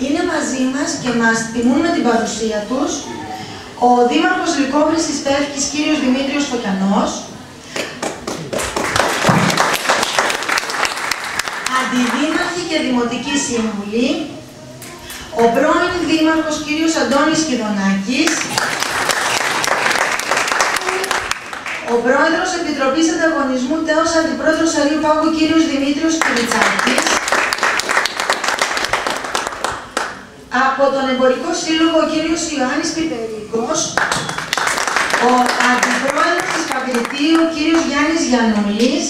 Είναι μαζί μας και μας τιμούν με την παρουσία τους ο Δήμαρχος Λυκόβρης της Πεύκης, κύριος Δημήτριος Φωκιανός, Αντιδήμαρχοι και Δημοτικοί Σύμβουλοι, ο πρώην Δήμαρχος κύριος Αντώνης Κηδωνάκης, ο Πρόεδρος Επιτροπής Ανταγωνισμού τέος Αντιπρόεδρος Αρείου Πάγου κύριος Δημήτριος Κιβιτσάκης, από τον Εμπορικό Σύλλογο ο κύριος Ιωάννης Πιπερίκος, ο Αντιπρόεδρος της Παγκριτίου ο κύριος Γιάννης Γιαννούλης,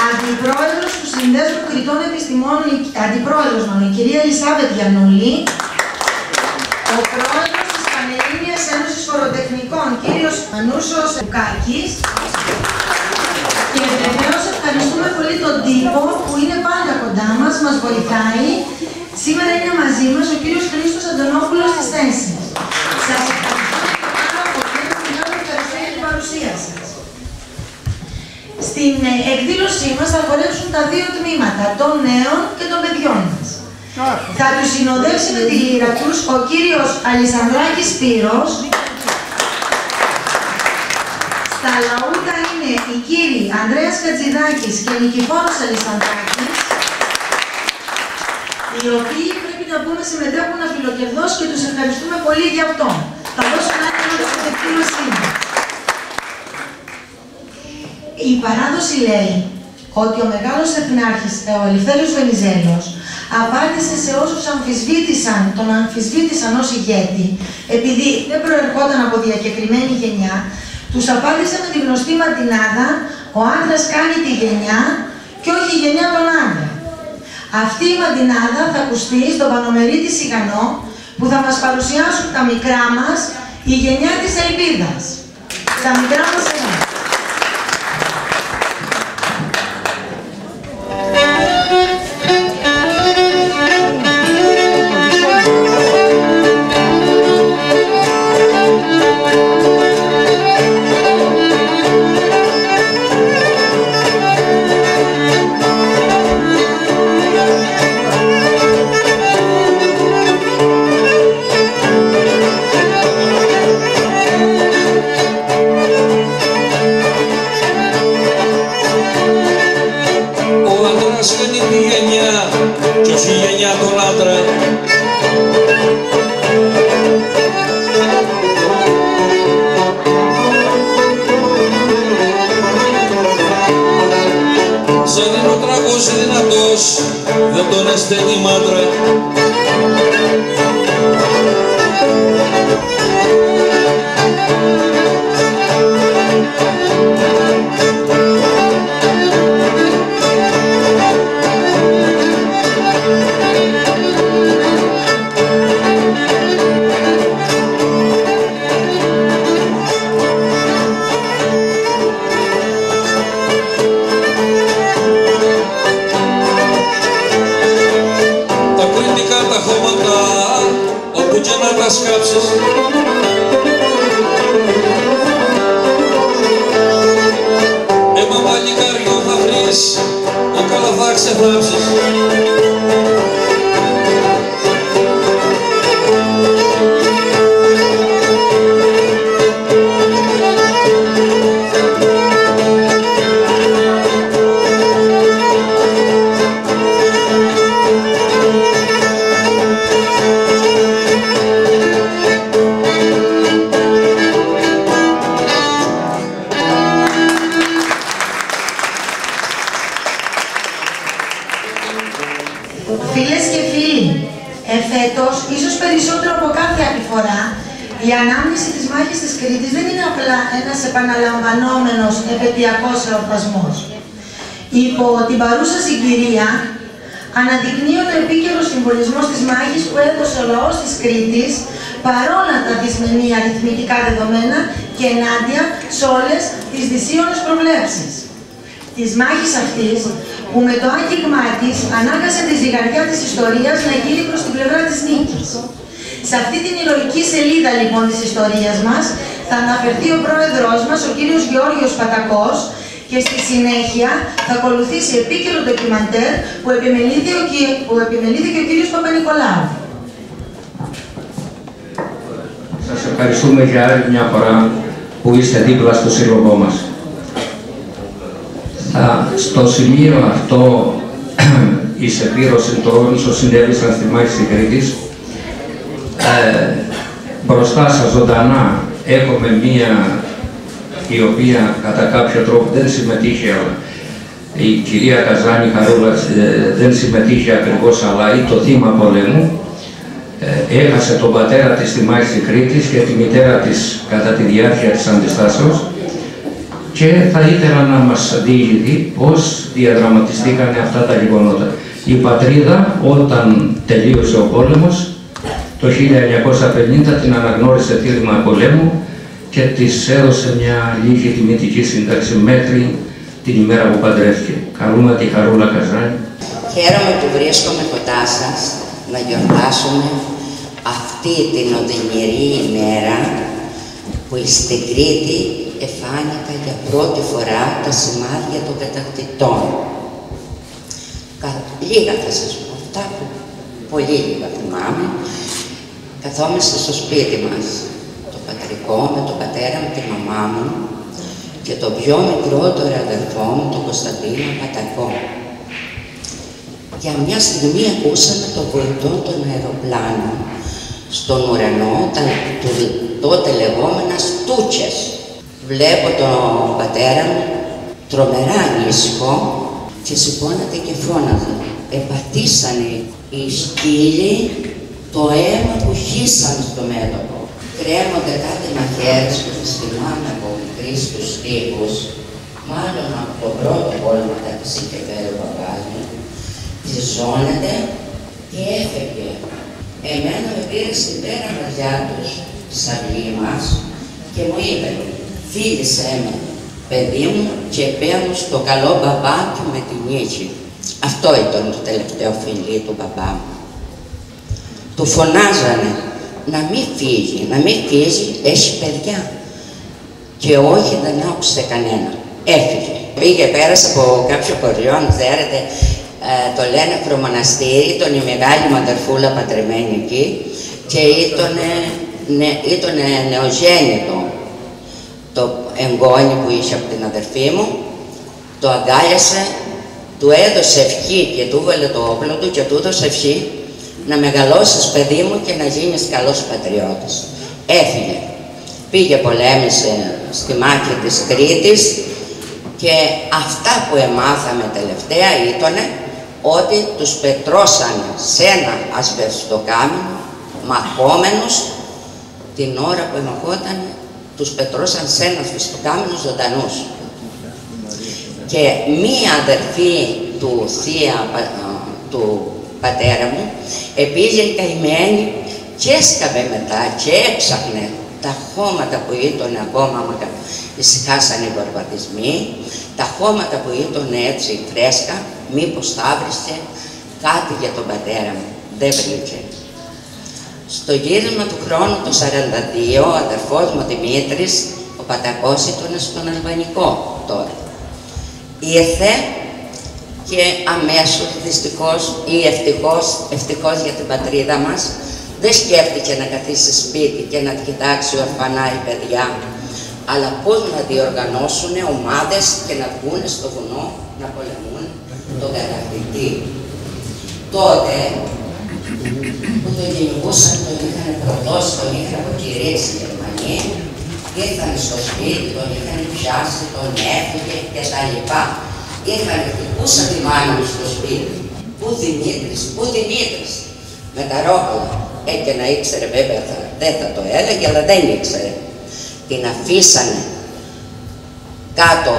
Αντιπρόεδρος του Συνδέσμου Κριτών Επιστημόνων, η κυρία Ελισάβετ Γιαννούλη, ο Πρόεδρος της Πανελλήνιας Ένωσης Φοροτεχνικών, κύριος Μανούσος Λουκάκης, και βεβαίως ευχαριστούμε πολύ τον τύπο που είναι πάντα κοντά μας, μας βοηθάει. Σήμερα είναι μαζί μας ο κύριος Χρήστος Αντωνόπουλος της Θέσης. Σας ευχαριστούμε πάρα πολύ για την παρουσία σας. Στην εκδήλωσή μας θα χορέψουν τα δύο τμήματα, των νέων και των παιδιών μας. Θα τους συνοδεύσει με τη λύρα τους ο κύριος Αλισανδράκης Σπύρος. Στα λαούτα είναι οι κύριοι Ανδρέας Κατζηδάκης και Νικηφόρος Αλισανδράκης, οι οποίοι πρέπει να πούμε συμμετέχουν αφιλοκερδώς και τους ευχαριστούμε πολύ γι' αυτό. Θα δώσω ένα άτομο στην εκδήλωσή μας. Η παράδοση λέει ότι ο μεγάλος εθνάρχης, ο Ελευθέριος Βενιζέλος, απάντησε σε όσους τον αμφισβήτησαν ως ηγέτη, επειδή δεν προερχόταν από διακεκριμένη γενιά, τους απάντησε με τη γνωστή μαντινάδα «Ο άντρας κάνει τη γενιά και όχι η γενιά τον άντρα». Αυτή η μαντινάδα θα ακουστεί στον Πανομερίτη Σιγανό, που θα μας παρουσιάσουν τα μικρά μας η γενιά της ελπίδας. Τα μικρά μας εμάς. Δεν τον αισθαίνει μάντρα. Σκάψεις. Έμα παλικάριο θα βρεις, ο καλά θα ξεθάψεις. Η ανάμνηση της μάχης της Κρήτης δεν είναι απλά ένας επαναλαμβανόμενος επαιτειακός εορτασμός. Υπό την παρούσα συγκυρία αναδεικνύει ο επίκαιρος συμβολισμός της μάχης που έδωσε ο λαός της Κρήτης παρόλα τα δυσμενή αριθμητικά δεδομένα και ενάντια σε όλες τις δυσίωνες προβλέψεις. Της μάχης αυτής που με το άγγιγμά της ανάγκασε τη ζυγαριά της ιστορίας να γύρει προς την πλευρά της νίκης. Σε αυτή την ηρωική σελίδα λοιπόν της ιστορίας μας θα αναφερθεί ο πρόεδρος μας, ο κύριος Γεώργιος Πατακός, Και στη συνέχεια θα ακολουθήσει επίκαιρο ντοκιμαντέρ που επιμελήθηκε ο κύριος Παπα-Νικολάου. Σας ευχαριστούμε για άλλη μια φορά που είστε δίπλα στο σύλλογό μας. Στο σημείο αυτό η σεπήρωση των όσων συνέβησαν στη μάχη της Κρήτης, μπροστά σας ζωντανά έχουμε μία η οποία κατά κάποιο τρόπο δεν συμμετείχε, η κυρία Καζάνη Χαρούλα δεν συμμετείχε ακριβώς, αλλά ή το θύμα πολέμου, έχασε τον πατέρα της στη μάχη της Κρήτης και τη μητέρα της κατά τη διάρκεια της αντιστάσεως, και θα ήθελα να μας διηγηθεί πώς διαδραματιστήκαν αυτά τα γεγονότα. Η πατρίδα, όταν τελείωσε ο πόλεμος, το 1950 την αναγνώρισε θύλημα πολέμου και της έδωσε μια λίγη τιμητική σύνταξη μέχρι την ημέρα που παντρεύτηκε. Καλούμε τη Χαρούλα Καζάνη. Χαίρομαι που βρίσκομαι κοντά σας να γιορτάσουμε αυτή την οδυνηρή ημέρα που στην Κρήτη εφάνηκαν για πρώτη φορά τα σημάδια των κατακτητών. Λίγα θα σας πω, αυτά που πολύ λίγα θυμάμαι. Καθόμαστε στο σπίτι μας, το πατρικό, με τον πατέρα μου, τη μαμά μου και τον πιο μικρότερο αδερφό μου, τον Κωνσταντίνο Πατακό. Για μια στιγμή ακούσαμε το βουητό των αεροπλάνων στον ουρανό, τότε λεγόμενα στούτσες. Βλέπω τον πατέρα μου τρομερά ανήσυχο και σηκώνεται και φώναζε. Επατήσανε οι σκύλοι το αίμα που χύσαν στο μέτωπο. Κρέμονται κάτι μαχαίρες που τις θυμάμαι από μικρής τους τύπους, μάλλον από το πρώτο πόλεμο μεταξύ και πέρα ο παπάς μου, ζώνεται και έφευγε. Εμένα με πήρε στην πέρα μεριά τους, της αυλή μας, και μου είπε, φίλησέ με, παιδί μου, και πέμου στο καλό μπαμπάκι με την νύχη. Αυτό ήταν το τελευταίο φιλί του μπαμπά μου. Του φωνάζανε να μην φύγει, να μην φύγει, έχει παιδιά. Και όχι, δεν άκουσε κανένα. Έφυγε. Πήγε, πέρασε από κάποιο χωριό, αν ξέρετε, το λένε Προμοναστήρι, ήταν η μεγάλη μου αδερφούλα πατρεμένη εκεί και ήταν νεογέννητο το εγγόνι που είχε από την αδερφή μου, το αγκάλιασε, του έδωσε ευχή και του έβαλε το όπλο του και του έδωσε ευχή να μεγαλώσεις παιδί μου και να γίνεις καλός πατριώτης. Έφυγε. Πήγε, πολέμησε στη μάχη της Κρήτης και αυτά που εμάθαμε τελευταία ήταν ότι τους πετρώσανε σε ένα ασβεστοκάμινο, μαχόμενους, την ώρα που εμαχόταν, τους πετρώσαν σε ένα ασβεστοκάμινο ζωντανούς. Και μία αδερφή του θεία του πατέρα μου, επίσης καημένη, και έσκαβε μετά και έψαχνε τα χώματα που ήταν ακόμα, μα ησυχάσανε οι βαρβατισμοί, τα χώματα που ήταν έτσι φρέσκα, μήπως θα βρίσκε κάτι για τον πατέρα μου. Δεν βρήκε. Στο γύρισμα του χρόνου το 1942, ο αδερφός μου Δημήτρης, ο Πατακός, ήταν στον Αλβανικό τότε. Ήρθε και αμέσως, δυστυχώς ή ευτυχώς για την πατρίδα μας, δεν σκέφτηκε να καθίσει σπίτι και να κοιτάξει ορφανά οι παιδιά, αλλά πώς να διοργανώσουν ομάδες και να βγουν στο βουνό να πολεμούν τον κατακτητή. Τότε που τον κυνηγούσαν, τον είχαν προδώσει, τον είχαν αποκηρύξει οι Γερμανοί, ήρθαν στο σπίτι, τον είχαν πιάσει, τον έφυγε και τα λοιπά. Χτυπούσαν τη μάνα μου στο σπίτι. Πού Δημήτρης, πού Δημήτρης, με τα ρόπουλα. Και να ήξερε βέβαια, δεν θα το έλεγε, αλλά δεν ήξερε. Την αφήσανε κάτω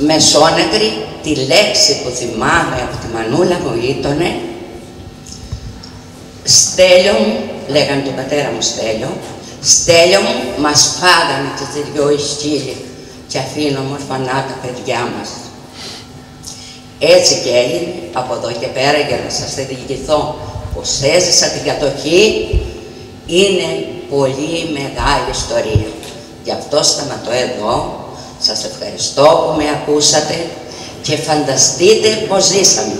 μεσόνεκρη, τη λέξη που θυμάμαι από τη μανούλα μου ήτανε «Στέλιο μου», λέγανε τον πατέρα μου Στέλιο, «Στέλιο μου, μας φάγανε και τις δυο οι σκύλοι και αφήνουμε ορφανά τα παιδιά μας». Έτσι και έγινε, από εδώ και πέρα, για να σας διηγηθώ πως έζησα την κατοχή, είναι πολύ μεγάλη ιστορία. Γι' αυτό σταματώ εδώ. Σας ευχαριστώ που με ακούσατε και φανταστείτε πως ζήσαμε.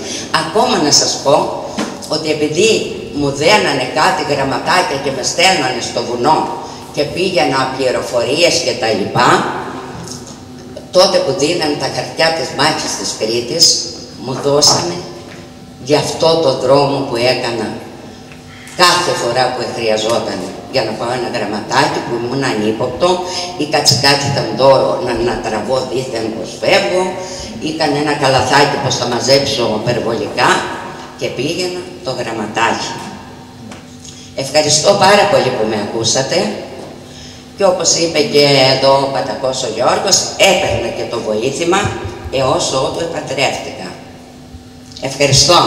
Ακόμα να σας πω ότι επειδή μου δένανε κάτι γραμματάκια και με στέλνανε στο βουνό και πήγαινα πληροφορίες και τα λοιπά, τότε που δίνανε τα χαρτιά της μάχης της Κρήτης, μου δώσανε για αυτό το δρόμο που έκανα κάθε φορά που χρειαζόταν για να πάω ένα γραμματάκι που ήμουν ανύποπτο ή κατσικάκι ήταν δώρο να τραβώ δίθεν πως φεύγω ή κανένα καλαθάκι πως θα μαζέψω υπερβολικά και πήγαινα το γραμματάκι. Ευχαριστώ πάρα πολύ που με ακούσατε και όπως είπε και εδώ ο Πατακός ο Γιώργος, έπαιρνα και το βοήθημα έως ότου επατρεύτηκα. Ευχαριστώ.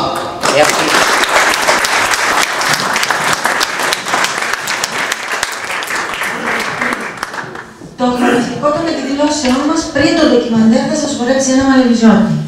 Το χαρακτηριστικό των εκδηλώσεών μας πριν το ντοκιμαντέρ θα σας χορέψει ένα μαλεβιζόνι.